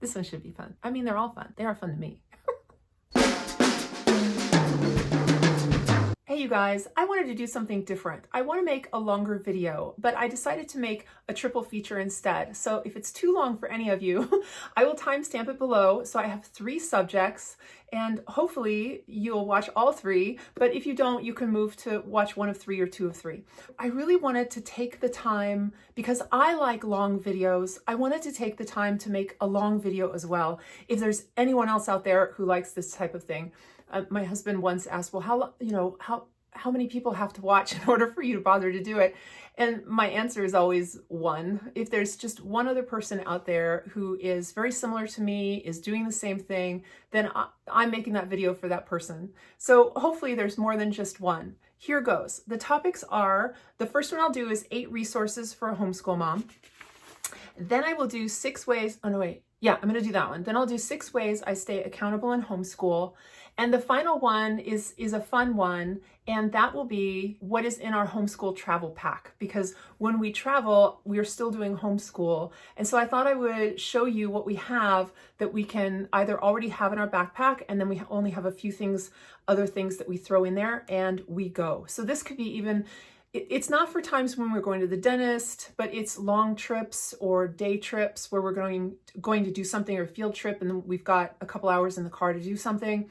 This one should be fun. I mean, they're all fun. They are fun to me. Hey you guys, I wanted to do something different. I want to make a longer video, but I decided to make a triple feature instead. So if it's too long for any of you, I will timestamp it below. So I have 3 subjects and hopefully you'll watch all 3, but if you don't, you can move to watch 1 of 3 or 2 of 3. I really wanted to take the time, because I like long videos, I wanted to take the time to make a long video as well. If there's anyone else out there who likes this type of thing. My husband once asked, well, how many people have to watch in order for you to bother to do it? And my answer is always 1. If there's just one other person out there who is very similar to me, is doing the same thing, then I'm making that video for that person. So hopefully there's more than just 1. Here goes. The topics are, the first one I'll do is 8 resources for a homeschool mom. Then I will do 6 ways, I'm going to do that one. Then I'll do 6 ways I stay accountable in homeschool. And the final one is a fun one, and that will be what is in our homeschool travel pack. Because when we travel, we are still doing homeschool. And so I thought I would show you what we have that we can either already have in our backpack, and then we only have a few things, other things that we throw in there and we go. So this could be even, it's not for times when we're going to the dentist, but it's long trips or day trips where we're going to do something, or a field trip, and then we've got a couple hours in the car to do something.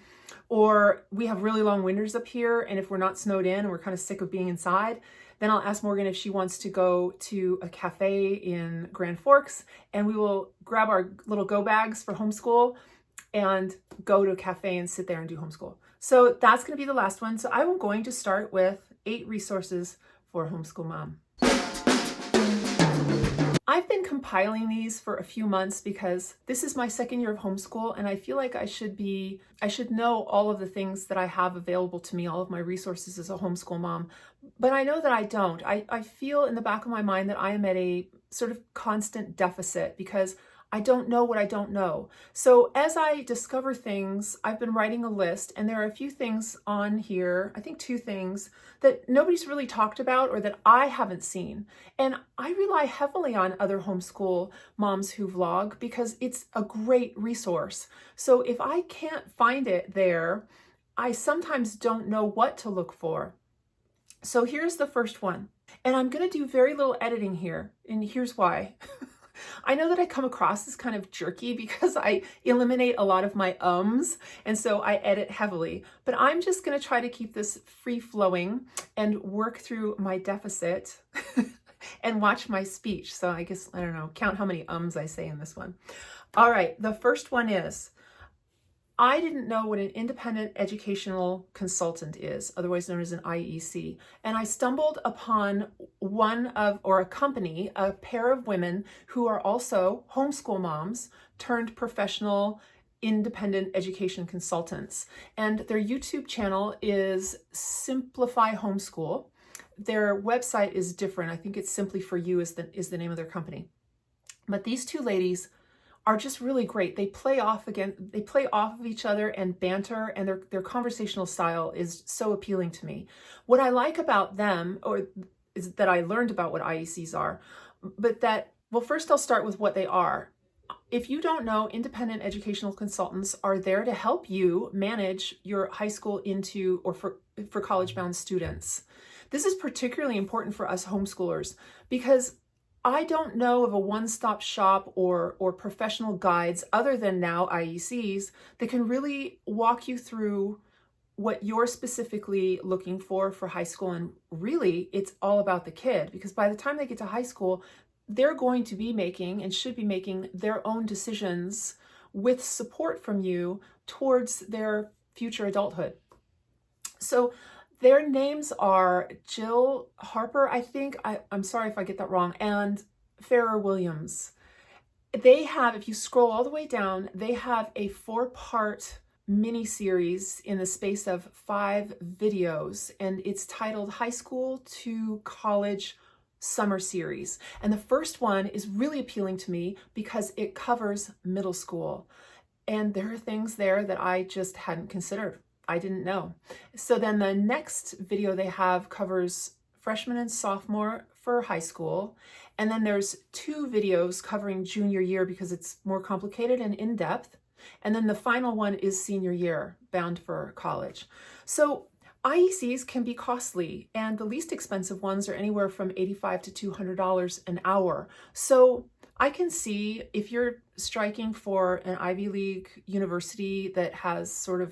Or we have really long winters up here, and if we're not snowed in and we're kind of sick of being inside, then I'll ask Morgan if she wants to go to a cafe in Grand Forks, and we will grab our little go bags for homeschool and go to a cafe and sit there and do homeschool. So that's going to be the last one. So I'm going to start with 8 resources for a homeschool mom. I've been compiling these for a few months because this is my 2nd year of homeschool, and I feel like I should know all of the things that I have available to me, all of my resources as a homeschool mom, but I know that I don't. I feel in the back of my mind that I am at a sort of constant deficit because I don't know what I don't know. So as I discover things, I've been writing a list, and there are a few things on here, I think 2 things, that nobody's really talked about or that I haven't seen. And I rely heavily on other homeschool moms who vlog because it's a great resource. So if I can't find it there, I sometimes don't know what to look for. So here's the first one. And I'm going to do very little editing here, and here's why. I know that I come across as kind of jerky because I eliminate a lot of my ums, and so I edit heavily, but I'm just going to try to keep this free flowing and work through my deficit and watch my speech. So I guess, I don't know, count how many ums I say in this one. All right, the first one is, I didn't know what an independent educational consultant is, otherwise known as an IEC. And I stumbled upon a company, a pair of women who are also homeschool moms turned professional independent education consultants. And their YouTube channel is Simplify Homeschool. Their website is different. I think it's Simply For You is the name of their company. But these 2 ladies are just really great. They play off of each other and banter, and their conversational style is so appealing to me. What I like about them is that I learned about what IECs are, well, first I'll start with what they are. If you don't know, independent educational consultants are there to help you manage your high school for college-bound students. This is particularly important for us homeschoolers because I don't know of a one-stop shop or professional guides other than now IECs that can really walk you through what you're specifically looking for high school. And really, it's all about the kid, because by the time they get to high school, they're going to be making and should be making their own decisions with support from you towards their future adulthood. So their names are Jill Harper, I think, I'm sorry if I get that wrong, and Farrah Williams. They have, if you scroll all the way down, they have a 4-part mini-series in the space of 5 videos, and it's titled High School to College Summer Series. And the first one is really appealing to me because it covers middle school. And there are things there that I just hadn't considered. I didn't know. So then the next video they have covers freshman and sophomore for high school. And then there's 2 videos covering junior year because it's more complicated and in depth. And then the final one is senior year, bound for college. So IECs can be costly, and the least expensive ones are anywhere from $85 to $200 an hour. So I can see if you're striking for an Ivy League university that has sort of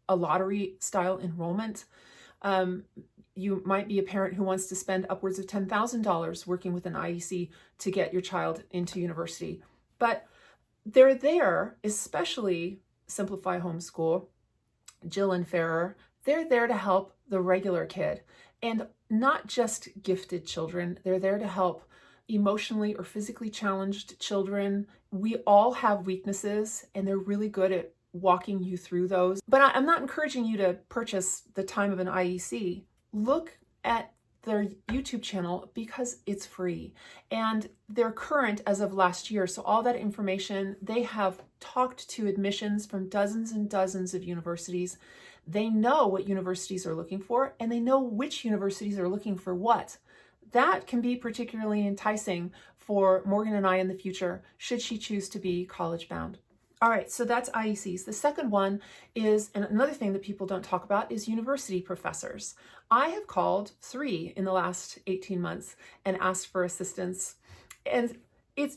a lottery style enrollment, you might be a parent who wants to spend upwards of $10,000 working with an IEC to get your child into university. But they're there, especially Simplify Homeschool, Jill and Farrer, they're there to help the regular kid, and not just gifted children. They're there to help emotionally or physically challenged children. We all have weaknesses, and they're really good at walking you through those. But I'm not encouraging you to purchase the time of an IEC. Look at their YouTube channel because it's free, and they're current as of last year. So all that information, they have talked to admissions from dozens and dozens of universities. They know what universities are looking for, and they know which universities are looking for what. That can be particularly enticing for Morgan and I in the future, should she choose to be college bound. All right, so that's IECs. The second one is, and another thing that people don't talk about, is university professors. I have called 3 in the last 18 months and asked for assistance. And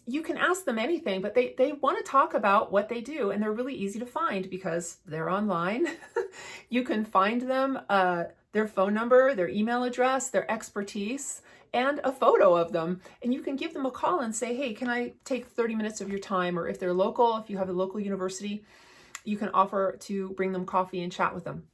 you can ask them anything, but they want to talk about what they do, and they're really easy to find because they're online. You can find them, their phone number, their email address, their expertise, and a photo of them. And you can give them a call and say, hey, can I take 30 minutes of your time? Or if they're local, if you have a local university, you can offer to bring them coffee and chat with them.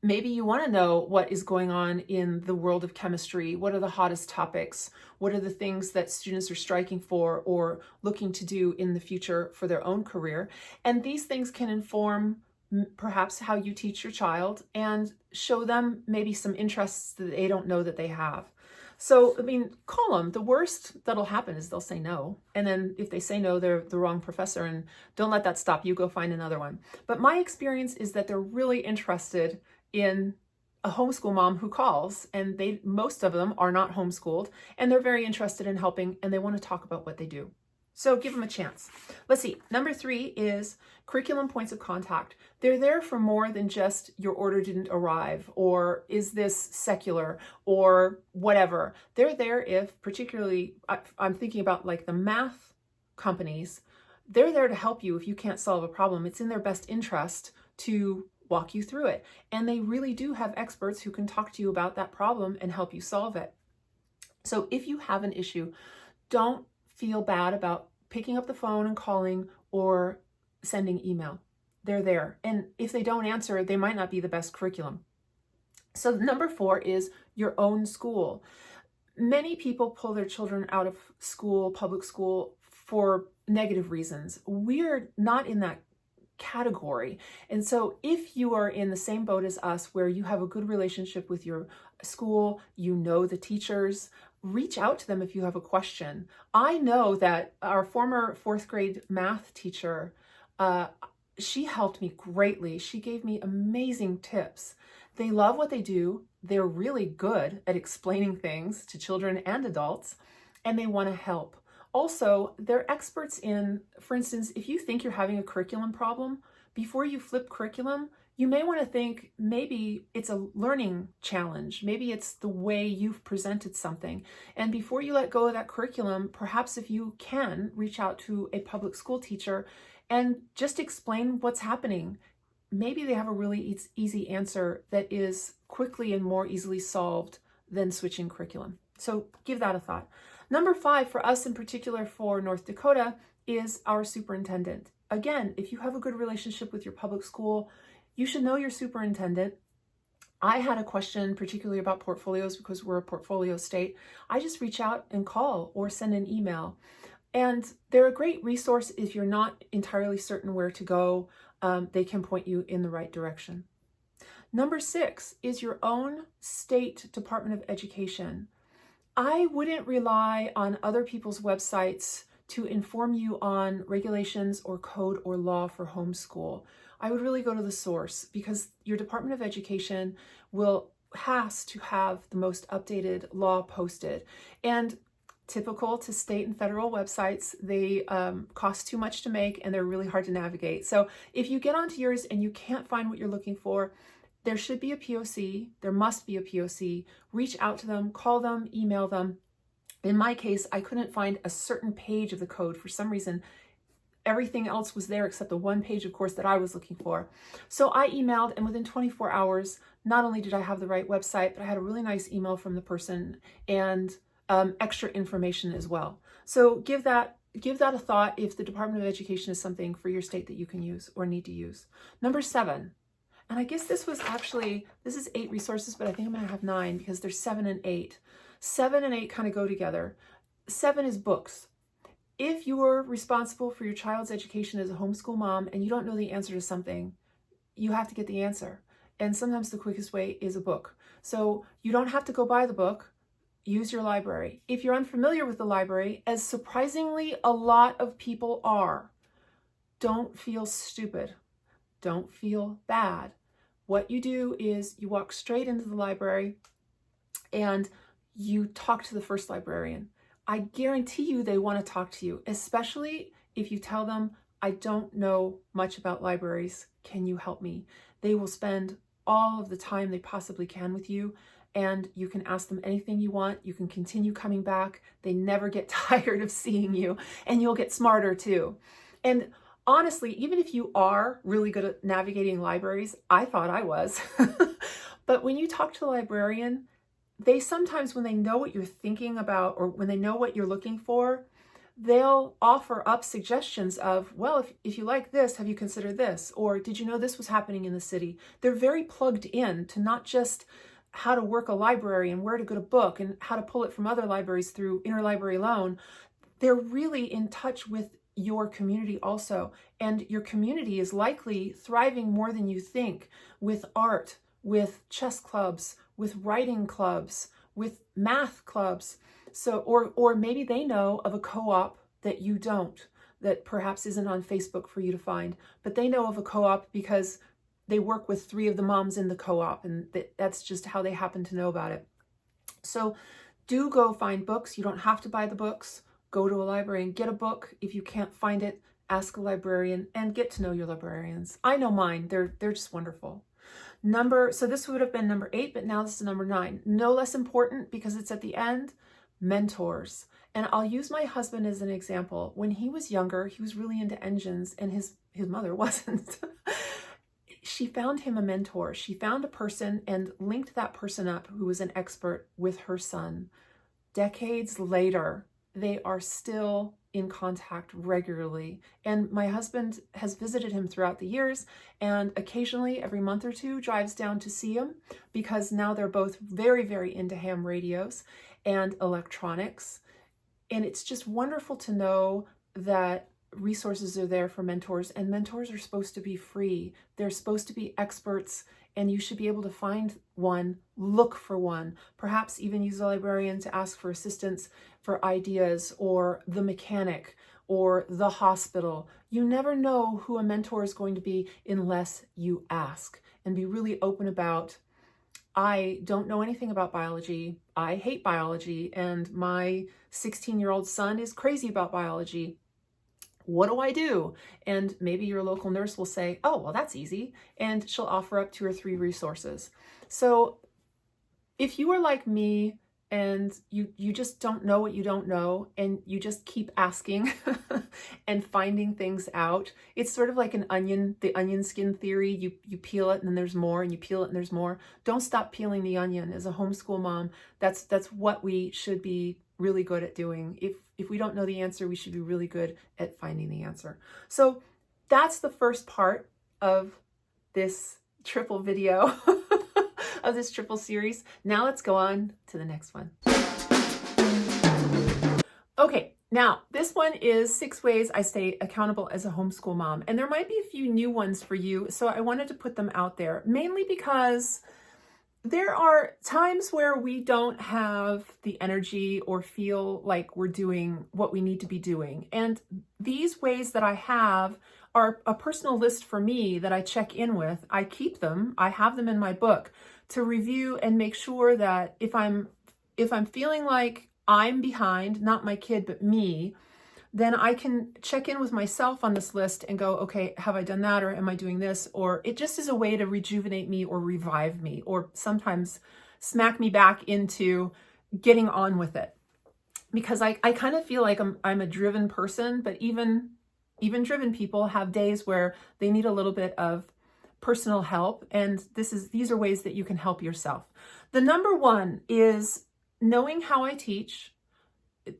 Maybe you want to know what is going on in the world of chemistry. What are the hottest topics? What are the things that students are striking for or looking to do in the future for their own career? And these things can inform perhaps how you teach your child and show them maybe some interests that they don't know that they have. So, I mean, call them. The worst that'll happen is they'll say no. And then if they say no, they're the wrong professor, and don't let that stop you. Go find another one. But my experience is that they're really interested in a homeschool mom who calls, and most of them are not homeschooled, and they're very interested in helping, and they want to talk about what they do. So give them a chance. Let's see. Number 3 is curriculum points of contact. They're there for more than just your order didn't arrive, or is this secular, or whatever. They're there if, particularly, I'm thinking about like the math companies, they're there to help you if you can't solve a problem. It's in their best interest to walk you through it. And they really do have experts who can talk to you about that problem and help you solve it. So if you have an issue, don't feel bad about picking up the phone and calling or sending email. They're there. And if they don't answer, they might not be the best curriculum. So number 4 is your own school. Many people pull their children out of school, public school, for negative reasons. We're not in that category. And so if you are in the same boat as us, where you have a good relationship with your school, you know the teachers, reach out to them if you have a question. I know that our former 4th grade math teacher, she helped me greatly. She gave me amazing tips. They love what they do. They're really good at explaining things to children and adults, and they want to help. Also, they're experts in, for instance, if you think you're having a curriculum problem, before you flip curriculum, you may want to think maybe it's a learning challenge. Maybe it's the way you've presented something. And before you let go of that curriculum, perhaps if you can, reach out to a public school teacher and just explain what's happening. Maybe they have a really easy answer that is quickly and more easily solved than switching curriculum. So give that a thought. Number 5 for us, in particular for North Dakota, is our superintendent. Again, if you have a good relationship with your public school, you should know your superintendent. I had a question particularly about portfolios because we're a portfolio state. I just reach out and call or send an email. And they're a great resource if you're not entirely certain where to go. They can point you in the right direction. Number 6 is your own state Department of Education. I wouldn't rely on other people's websites to inform you on regulations or code or law for homeschool. I would really go to the source, because your Department of Education will has to have the most updated law posted. And typical to state and federal websites, they cost too much to make and they're really hard to navigate. So if you get onto yours and you can't find what you're looking for, there should be a POC. There must be a POC. Reach out to them, call them, email them. In my case, I couldn't find a certain page of the code for some reason. Everything else was there except the one page, of course, that I was looking for. So I emailed, and within 24 hours, not only did I have the right website, but I had a really nice email from the person and extra information as well. So give that a thought if the Department of Education is something for your state that you can use or need to use. Number 7, and I guess this is 8 resources, but I think I'm gonna have 9 because there's 7 and 8. 7 and 8 kind of go together. 7 is books. If you're responsible for your child's education as a homeschool mom and you don't know the answer to something, you have to get the answer. And sometimes the quickest way is a book. So you don't have to go buy the book. Use your library. If you're unfamiliar with the library, as surprisingly a lot of people are, don't feel stupid. Don't feel bad. What you do is you walk straight into the library and you talk to the first librarian. I guarantee you they want to talk to you, especially if you tell them, I don't know much about libraries. Can you help me? They will spend all of the time they possibly can with you, and you can ask them anything you want. You can continue coming back. They never get tired of seeing you, and you'll get smarter too. And honestly, even if you are really good at navigating libraries, I thought I was, but when you talk to the librarian, they sometimes, when they know what you're thinking about or when they know what you're looking for, they'll offer up suggestions of, well, if you like this, have you considered this? Or did you know this was happening in the city? They're very plugged in to not just how to work a library and where to get a book and how to pull it from other libraries through interlibrary loan. They're really in touch with your community also. And your community is likely thriving more than you think with art, with chess clubs, with writing clubs, with math clubs. So, or maybe they know of a co-op that you don't, that perhaps isn't on Facebook for you to find, but they know of a co-op because they work with 3 of the moms in the co-op, and that's just how they happen to know about it. So do go find books. You don't have to buy the books. Go to a library and get a book. If you can't find it, ask a librarian and get to know your librarians. I know mine. They're just wonderful. So this would have been number 8, but now this is number 9. No less important because it's at the end, mentors. And I'll use my husband as an example. When he was younger, he was really into engines and his mother wasn't. She found him a mentor. She found a person and linked that person up who was an expert with her son. Decades later, they are still in contact regularly. And my husband has visited him throughout the years and occasionally every month or 2 drives down to see him because now they're both very, very into ham radios and electronics. And it's just wonderful to know that resources are there for mentors, and mentors are supposed to be free. They're supposed to be experts, and you should be able to find one, look for one, perhaps even use a librarian to ask for assistance for ideas, or the mechanic, or the hospital. You never know who a mentor is going to be unless you ask, and be really open about, I don't know anything about biology. I hate biology, and my 16-year-old son is crazy about biology. What do I do? And maybe your local nurse will say, oh, well, that's easy. And she'll offer up 2 or 3 resources. So if you are like me and you just don't know what you don't know, and you just keep asking and finding things out, it's sort of like an onion, the onion skin theory. You peel it and then there's more, and you peel it and there's more. Don't stop peeling the onion. As a homeschool mom, that's what we should be really good at doing. If we don't know the answer, we should be really good at finding the answer. So that's the first part of this triple video, of this triple series. Now let's go on to the next one. Okay, now this one is 6 ways I stay accountable as a homeschool mom. And there might be a few new ones for you, so I wanted to put them out there, mainly because There are times where we don't have the energy or feel like we're doing what we need to be doing. And these ways that I have are a personal list for me that I check in with. I keep them. I have them in my book to review and make sure that if I'm feeling like I'm behind, not my kid, but me, then I can check in with myself on this list and go, okay, have I done that? Or am I doing this? Or it just is a way to rejuvenate me or revive me, or sometimes smack me back into getting on with it. Because I kind of feel like I'm a driven person, but even driven people have days where they need a little bit of personal help. And these are ways that you can help yourself. The number one is knowing how I teach.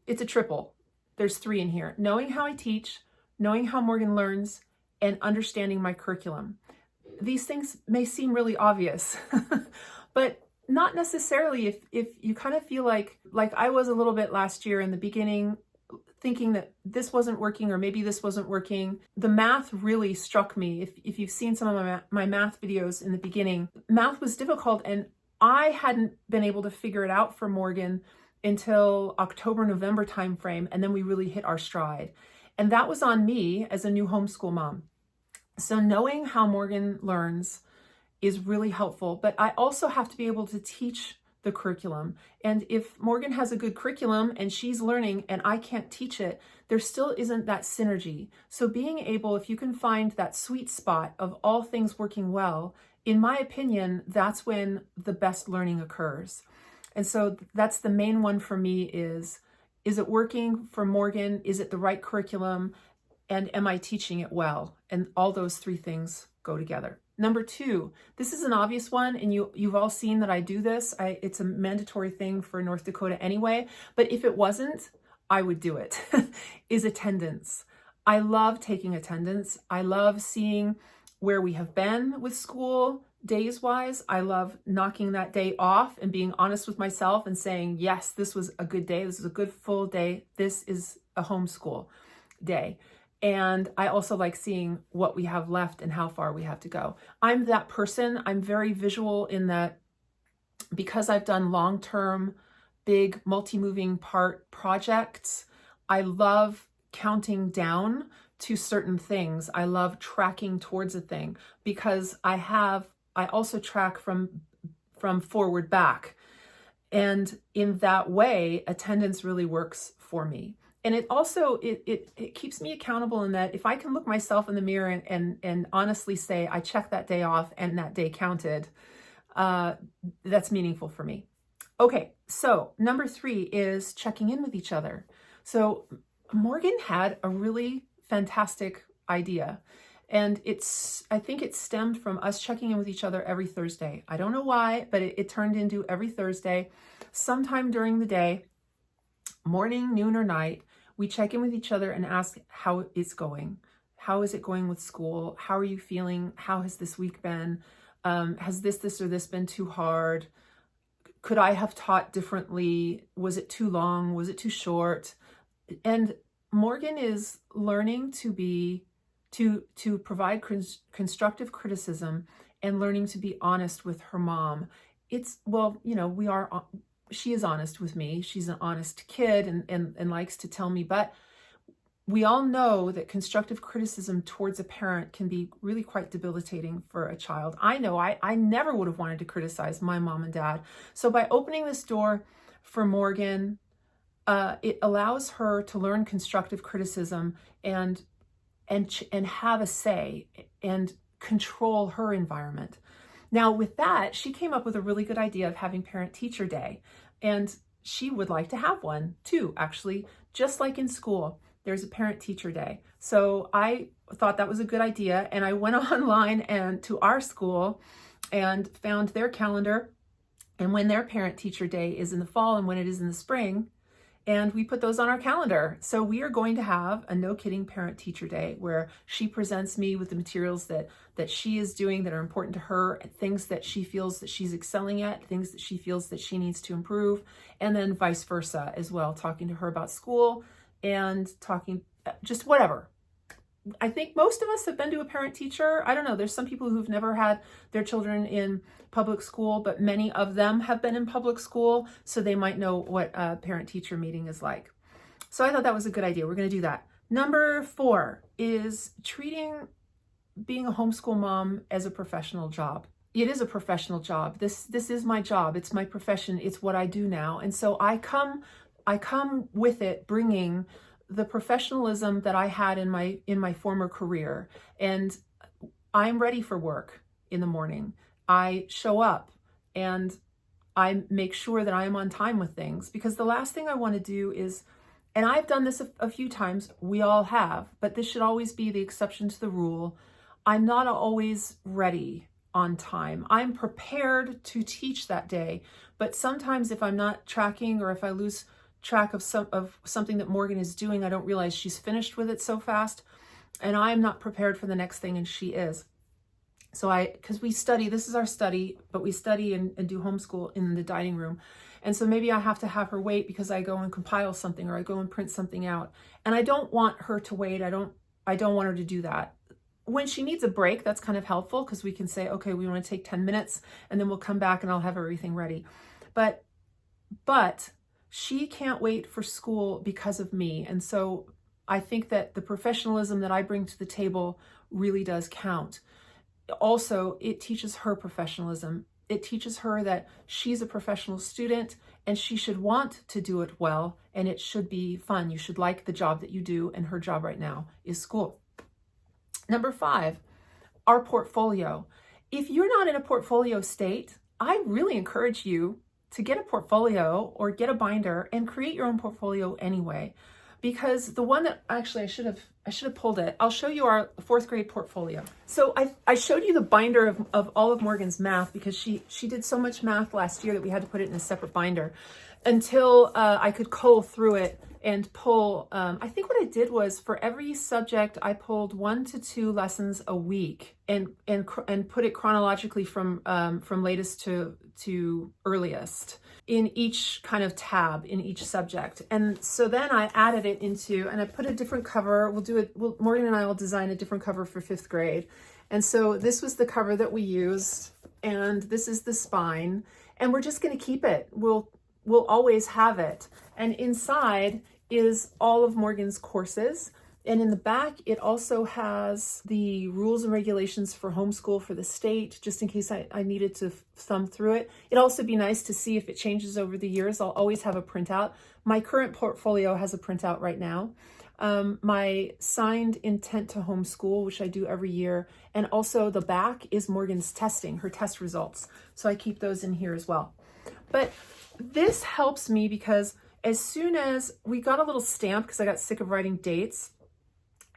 It's a triple. There's 3 in here. Knowing how I teach, knowing how Morgan learns, and understanding my curriculum. These things may seem really obvious, but not necessarily if you kind of feel like I was a little bit last year in the beginning, thinking that this wasn't working or maybe this wasn't working. The math really struck me. If you've seen some of my math videos in the beginning, math was difficult, and I hadn't been able to figure it out for Morgan until October, November timeframe, and then we really hit our stride. And that was on me as a new homeschool mom. So knowing how Morgan learns is really helpful, but I also have to be able to teach the curriculum. And if Morgan has a good curriculum and she's learning and I can't teach it, there still isn't that synergy. So being able, if you can find that sweet spot of all things working well, in my opinion, that's when the best learning occurs. And so that's the main one for me is it working for Morgan? Is it the right curriculum? And am I teaching it well? And all those 3 things go together. Number 2, this is an obvious one, and you've all seen that I do this. It's a mandatory thing for North Dakota anyway, but if it wasn't, I would do it, is attendance. I love taking attendance. I love seeing where we have been with school, days wise. I love knocking that day off and being honest with myself and saying, yes, this was a good day. This is a good full day. This is a homeschool day. And I also like seeing what we have left and how far we have to go. I'm that person. I'm very visual in that because I've done long-term, big, multi-moving part projects, I love counting down to certain things. I love tracking towards a thing because I also track from forward back. And in that way, attendance really works for me. And it also, it keeps me accountable in that if I can look myself in the mirror and honestly say, I checked that day off and that day counted, that's meaningful for me. Okay, so number 3 is checking in with each other. So Morgan had a really fantastic idea. And I think it stemmed from us checking in with each other every Thursday. I don't know why, but it turned into every Thursday, sometime during the day, morning, noon, or night, we check in with each other and ask how it's going. How is it going with school? How are you feeling? How has this week been? Has this, or this been too hard? Could I have taught differently? Was it too long? Was it too short? And Morgan is learning to provide constructive criticism and learning to be honest with her mom. She is honest with me. She's an honest kid and likes to tell me, but we all know that constructive criticism towards a parent can be really quite debilitating for a child. I know I never would have wanted to criticize my mom and dad. So by opening this door for Morgan, it allows her to learn constructive criticism and have a say and control her environment. Now with that, she came up with a really good idea of having parent-teacher day. And she would like to have one too, actually, just like in school, there's a parent-teacher day. So I thought that was a good idea. And I went online and to our school and found their calendar and when their parent-teacher day is in the fall and when it is in the spring. And we put those on our calendar. So we are going to have a no kidding parent-teacher day where she presents me with the materials that she is doing that are important to her, things that she feels that she's excelling at, things that she feels that she needs to improve, and then vice versa as well, talking to her about school and talking just whatever. I think most of us have been to a parent teacher. I don't know. There's some people who've never had their children in public school, but many of them have been in public school, so they might know what a parent teacher meeting is like. So I thought that was a good idea. We're going to do that. Number 4 is treating being a homeschool mom as a professional job. It is a professional job. This is my job. It's my profession. It's what I do now. And so I come with it bringing the professionalism that I had in my former career. And I'm ready for work in the morning. I show up and I make sure that I am on time with things, because the last thing I want to do is, and I've done this a few times, we all have, but this should always be the exception to the rule. I'm not always ready on time. I'm prepared to teach that day, but sometimes if I'm not tracking, or if I lose track of something that Morgan is doing, I don't realize she's finished with it so fast, and I'm not prepared for the next thing, and she is. So because we study, this is our study, but we study and do homeschool in the dining room. And so maybe I have to have her wait because I go and compile something, or I go and print something out. And I don't want her to wait. I don't want her to do that. When she needs a break, that's kind of helpful, because we can say, okay, we want to take 10 minutes and then we'll come back and I'll have everything ready. But she can't wait for school because of me. And so I think that the professionalism that I bring to the table really does count. Also, it teaches her professionalism. It teaches her that she's a professional student and she should want to do it well, and it should be fun. You should like the job that you do, and her job right now is school. Number 5, our portfolio. If you're not in a portfolio state, I really encourage you to get a portfolio or get a binder and create your own portfolio anyway. Because the one that actually I should have pulled it. I'll show you our 4th grade portfolio. So I showed you the binder of all of Morgan's math, because she did so much math last year that we had to put it in a separate binder until I could cull through it and pull. I think what I did was, for every subject, I pulled 1 to 2 lessons a week and put it chronologically from latest to earliest in each kind of tab in each subject. And so then I added it into, and I put a different cover. Morgan and I will design a different cover for 5th grade. And so this was the cover that we used, and this is the spine, and we're just going to keep it. We'll always have it. And inside is all of Morgan's courses. And in the back, it also has the rules and regulations for homeschool for the state, just in case I needed to thumb through it. It'd also be nice to see if it changes over the years. I'll always have a printout. My current portfolio has a printout right now. My signed intent to homeschool, which I do every year. And also the back is Morgan's testing, her test results. So I keep those in here as well. But this helps me because as soon as we got a little stamp, because I got sick of writing dates.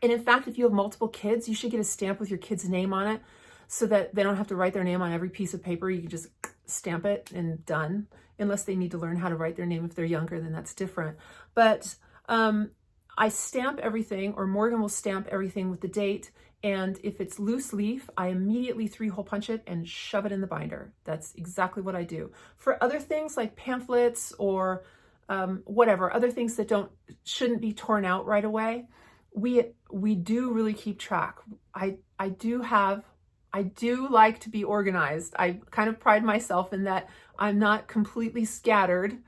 And in fact, if you have multiple kids, you should get a stamp with your kid's name on it so that they don't have to write their name on every piece of paper. You can just stamp it and done, unless they need to learn how to write their name if they're younger, then that's different. But I stamp everything, or Morgan will stamp everything with the date. And if it's loose leaf, I immediately 3-hole punch it and shove it in the binder. That's exactly what I do. For other things like pamphlets or whatever, other things that shouldn't be torn out right away, we do really keep track. I do like to be organized. I kind of pride myself in that I'm not completely scattered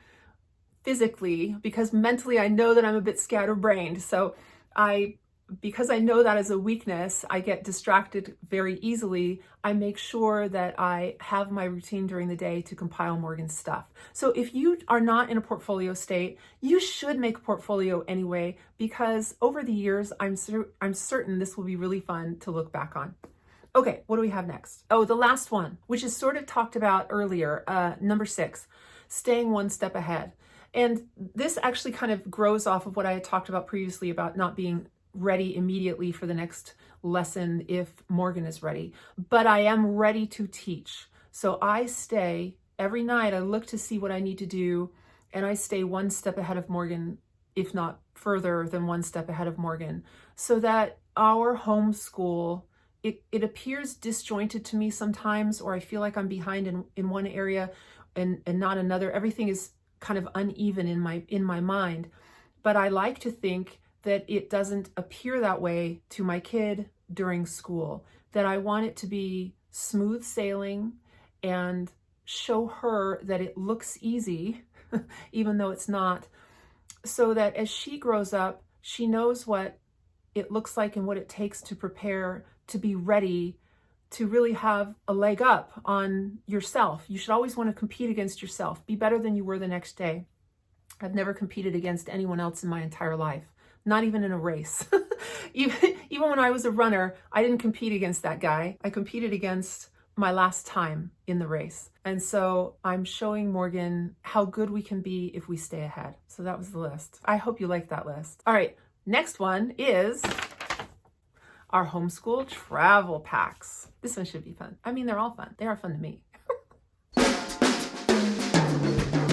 physically, because mentally I know that I'm a bit scatterbrained. So because I know that as a weakness, I get distracted very easily. I make sure that I have my routine during the day to compile Morgan's stuff. So if you are not in a portfolio state, you should make a portfolio anyway, because over the years, I'm certain this will be really fun to look back on. Okay, what do we have next? Oh, the last one, which is sort of talked about earlier, number 6, staying one step ahead. And this actually kind of grows off of what I had talked about previously about not being ready immediately for the next lesson if Morgan is ready. But I am ready to teach. So I stay every night. I look to see what I need to do, and I stay one step ahead of Morgan, if not further than one step ahead of Morgan, so that our homeschool, it appears disjointed to me sometimes, or I feel like I'm behind in one area and not another. Everything is kind of uneven in my mind. But I like to think that it doesn't appear that way to my kid during school, that I want it to be smooth sailing and show her that it looks easy, even though it's not, so that as she grows up, she knows what it looks like and what it takes to prepare to be ready to really have a leg up on yourself. You should always want to compete against yourself. Be better than you were the next day. I've never competed against anyone else in my entire life, not even in a race. Even when I was a runner, I didn't compete against that guy. I competed against my last time in the race. And so I'm showing Morgan how good we can be if we stay ahead. So that was the list. I hope you liked that list. All right, next one is our homeschool travel packs. This one should be fun. I mean, they're all fun. They are fun to me.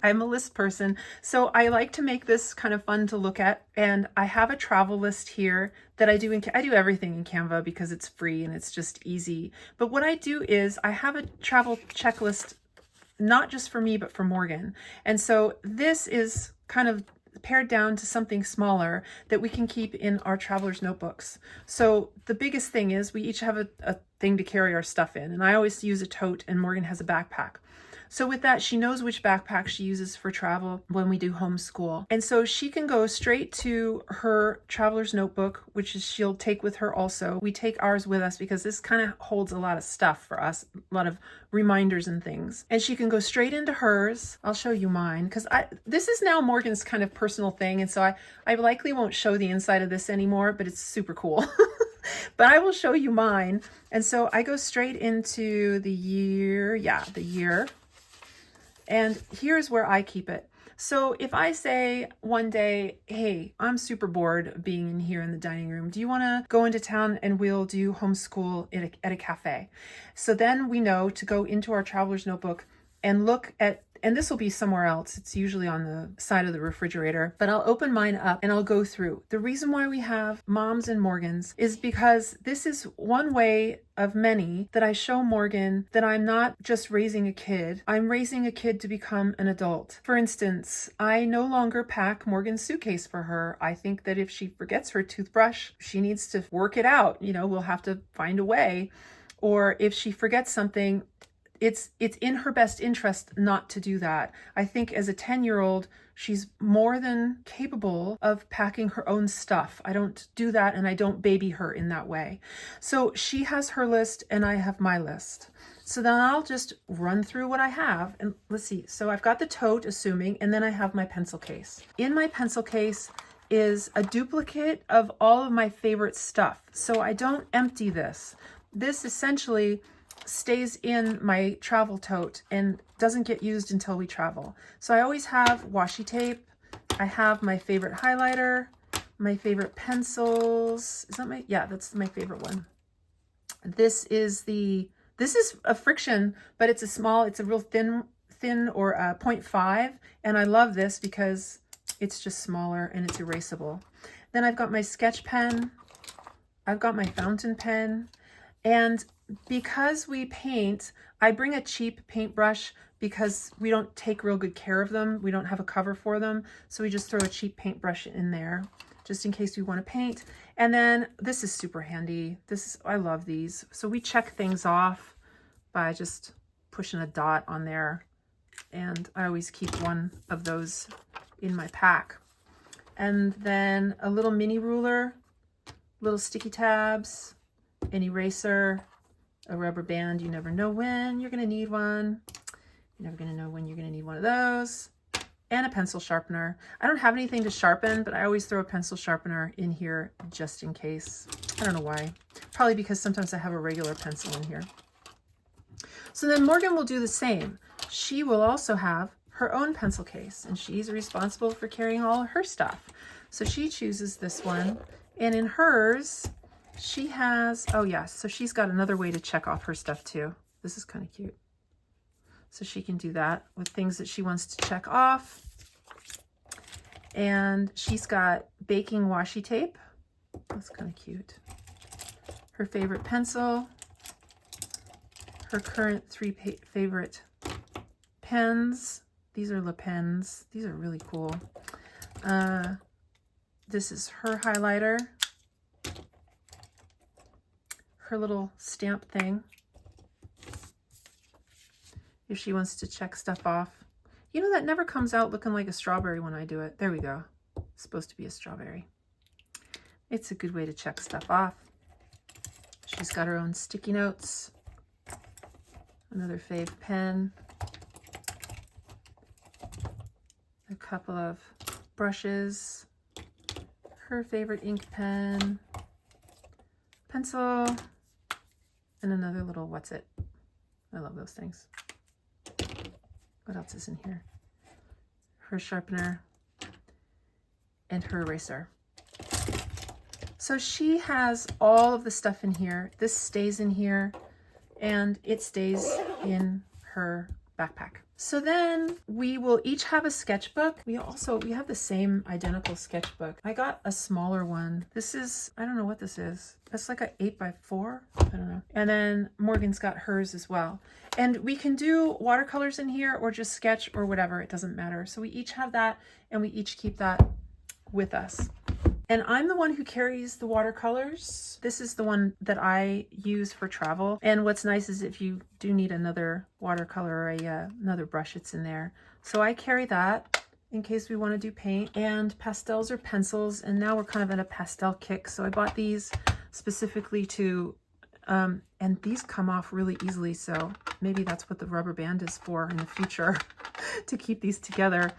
I'm a list person, so I like to make this kind of fun to look at. And I have a travel list here that I do I do everything in Canva because it's free and it's just easy. But what I do is I have a travel checklist, not just for me, but for Morgan. And so this is kind of pared down to something smaller that we can keep in our traveler's notebooks. So the biggest thing is we each have a thing to carry our stuff in. And I always use a tote and Morgan has a backpack. So with that, she knows which backpack she uses for travel when we do homeschool. And so she can go straight to her traveler's notebook, which is she'll take with her also. We take ours with us because this kind of holds a lot of stuff for us, a lot of reminders and things. And she can go straight into hers. I'll show you mine because this is now Morgan's kind of personal thing. And so I likely won't show the inside of this anymore, but it's super cool. But I will show you mine. And so I go straight into the year. Yeah, the year. And here's where I keep it. So if I say one day, hey, I'm super bored of being in here in the dining room. Do you want to go into town and we'll do homeschool at a cafe? So then we know to go into our traveler's notebook and look at, and this will be somewhere else. It's usually on the side of the refrigerator, but I'll open mine up and I'll go through. The reason why we have Mom's and Morgan's is because this is one way of many that I show Morgan that I'm not just raising a kid. I'm raising a kid to become an adult. For instance, I no longer pack Morgan's suitcase for her. I think that if she forgets her toothbrush, she needs to work it out. You know, we'll have to find a way. Or if she forgets something, it's in her best interest not to do that. I think as a 10-year-old, she's more than capable of packing her own stuff. I don't do that and I don't baby her in that way. So she has her list and I have my list. So then I'll just run through what I have and let's see. So I've got the tote, assuming, and then I have my pencil case. In my pencil case is a duplicate of all of my favorite stuff. So I don't empty this. This essentially stays in my travel tote and doesn't get used until we travel. So I always have washi tape. I have my favorite highlighter, my favorite pencils. Is that my, yeah, that's my favorite one. This is a friction, but it's a real thin or 0.5. And I love this because it's just smaller and it's erasable. Then I've got my sketch pen. I've got my fountain pen. And because we paint, I bring a cheap paintbrush because we don't take real good care of them. We don't have a cover for them. So we just throw a cheap paintbrush in there just in case we want to paint. And then this is super handy. I love these. So we check things off by just pushing a dot on there. And I always keep one of those in my pack. And then a little mini ruler, little sticky tabs, an eraser, a rubber band. You never know when you're going to need one. You're never going to know when you're going to need one of those. And a pencil sharpener. I don't have anything to sharpen, but I always throw a pencil sharpener in here just in case. I don't know why. Probably because sometimes I have a regular pencil in here. So then Morgan will do the same. She will also have her own pencil case, and she's responsible for carrying all her stuff. So she chooses this one, and in hers, she has, oh yes, so she's got another way to check off her stuff too. This is kind of cute. So she can do that with things that she wants to check off. And she's got baking washi tape. That's kind of cute. Her favorite pencil. Her current 3 favorite pens. These are Le Pens. These are really cool. This is her highlighter, her little stamp thing, if she wants to check stuff off. You know, that never comes out looking like a strawberry when I do it. There we go. It's supposed to be a strawberry. It's a good way to check stuff off. She's got her own sticky notes, another fave pen, a couple of brushes, her favorite ink pen, pencil, and another little what's it. I love those things. What else is in here? Her sharpener and her eraser. So she has all of the stuff in here. This stays in here and it stays in her backpack. So then we will each have a sketchbook. We have the same identical sketchbook. I got a smaller one. This is, I don't know what this is. It's like an 8x4. I don't know. And then Morgan's got hers as well. And we can do watercolors in here or just sketch or whatever. It doesn't matter. So we each have that and we each keep that with us. And I'm the one who carries the watercolors. This is the one that I use for travel. And what's nice is if you do need another watercolor or another brush, it's in there. So I carry that in case we want to do paint, and pastels or pencils. And now we're kind of in a pastel kick. So I bought these specifically to, and these come off really easily. So maybe that's what the rubber band is for in the future, to keep these together.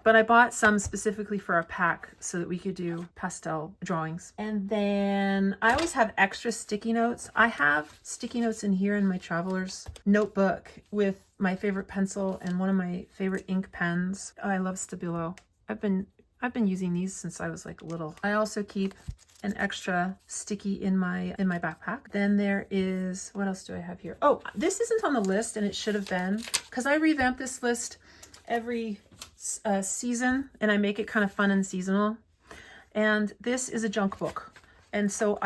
But I bought some specifically for a pack so that we could do pastel drawings. And then I always have extra sticky notes. I have sticky notes in here in my traveler's notebook with my favorite pencil and one of my favorite ink pens. Oh, I love Stabilo. I've been using these since I was like little. I also keep an extra sticky in my backpack. Then there is, what else do I have here? Oh, this isn't on the list and it should have been, because I revamp this list every season and I make it kind of fun and seasonal. And this is a junk book. And so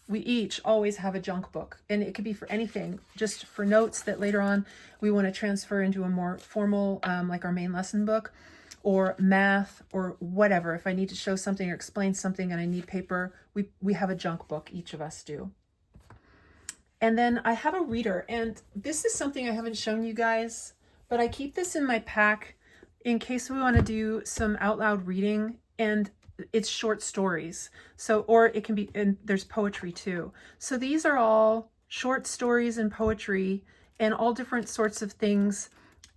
we each always have a junk book, and it could be for anything, just for notes that later on we want to transfer into a more formal, like our main lesson book, or math or whatever. If I need to show something or explain something and I need paper, we have a junk book, each of us do. And then I have a reader, and this is something I haven't shown you guys, but I keep this in my pack in case we want to do some out loud reading, and it's short stories. So, or it can be, and there's poetry too. So these are all short stories and poetry and all different sorts of things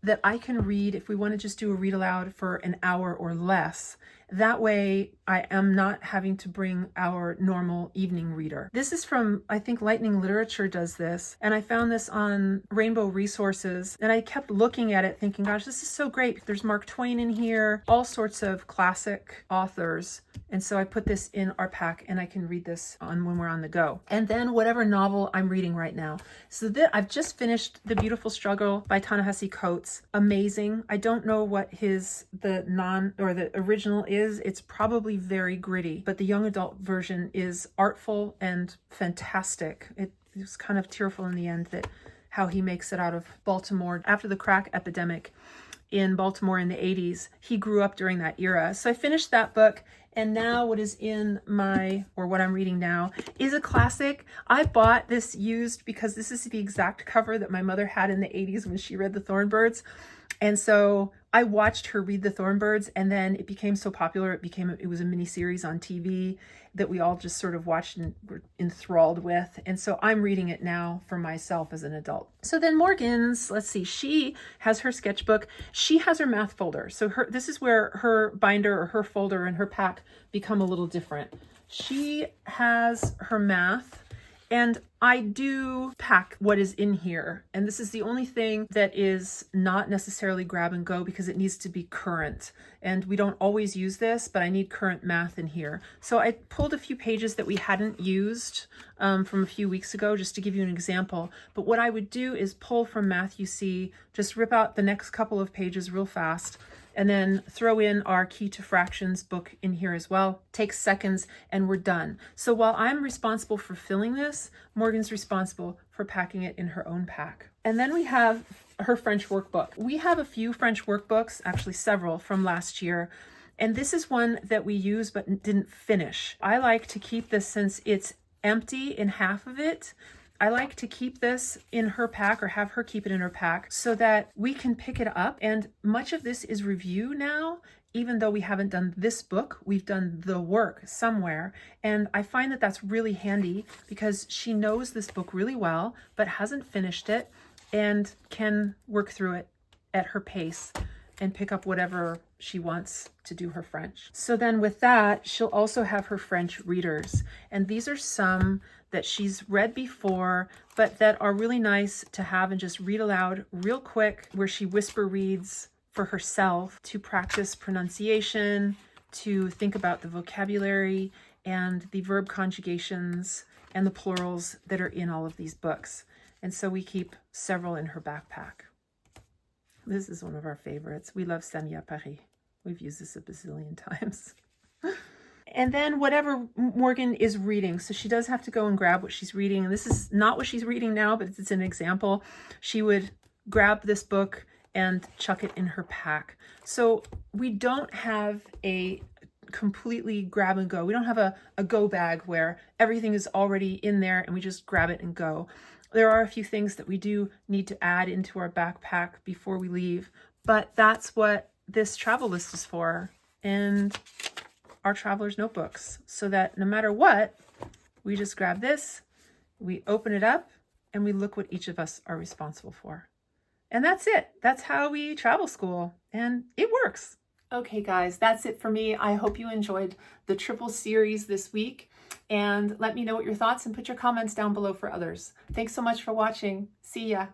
that I can read if we want to just do a read aloud for an hour or less. That way I am not having to bring our normal evening reader. This is from, I think Lightning Literature does this, and I found this on Rainbow Resources, and I kept looking at it thinking, gosh, this is so great. There's Mark Twain in here, all sorts of classic authors. And so I put this in our pack and I can read this on when we're on the go. And then whatever novel I'm reading right now. So I've just finished The Beautiful Struggle by Ta-Nehisi Coates. Amazing. I don't know what the original is. It's probably very gritty, but the young adult version is artful and fantastic. It was kind of tearful in the end that how he makes it out of Baltimore after the crack epidemic in Baltimore in the 80s. He grew up during that era. So I finished that book, and now what is in what I'm reading now is a classic. I bought this used because this is the exact cover that my mother had in the 80s when she read The Thornbirds. And so I watched her read The Thornbirds, and then it became so popular. It was a mini series on TV that we all just sort of watched and were enthralled with. And so I'm reading it now for myself as an adult. So then Morgan's, let's see, she has her sketchbook. She has her math folder. So this is where her binder or her folder and her pack become a little different. She has her math, and I do pack what is in here. And this is the only thing that is not necessarily grab and go because it needs to be current. And we don't always use this, but I need current math in here. So I pulled a few pages that we hadn't used from a few weeks ago, just to give you an example. But what I would do is pull from Math UC, just rip out the next couple of pages real fast, and then throw in our Key to Fractions book in here as well. Takes seconds and we're done. So while I'm responsible for filling this, Morgan's responsible for packing it in her own pack. And then we have her French workbook. We have a few French workbooks, actually several from last year. And this is one that we used but didn't finish. I like to keep this, since it's empty in half of it, I like to keep this in her pack, or have her keep it in her pack, so that we can pick it up. And much of this is review now. Even though we haven't done this book, we've done the work somewhere. And I find that that's really handy, because she knows this book really well, but hasn't finished it, and can work through it at her pace and pick up whatever she wants to do her French. So then with that, she'll also have her French readers. And these are some that she's read before, but that are really nice to have and just read aloud real quick, where she whisper reads for herself to practice pronunciation, to think about the vocabulary and the verb conjugations and the plurals that are in all of these books. And so we keep several in her backpack. This is one of our favorites. We love Semi à Paris. We've used this a bazillion times. And then whatever Morgan is reading. So she does have to go and grab what she's reading. And this is not what she's reading now, but it's an example. She would grab this book and chuck it in her pack. So we don't have a completely grab and go. We don't have a go bag where everything is already in there and we just grab it and go. There are a few things that we do need to add into our backpack before we leave, but that's what this travel list is for, and our traveler's notebooks, so that no matter what, we just grab this, we open it up, and we look what each of us are responsible for. And that's it. That's how we travel school, and it works. Okay, guys, that's it for me. I hope you enjoyed the triple series this week, and let me know what your thoughts and put your comments down below for others. Thanks so much for watching. See ya.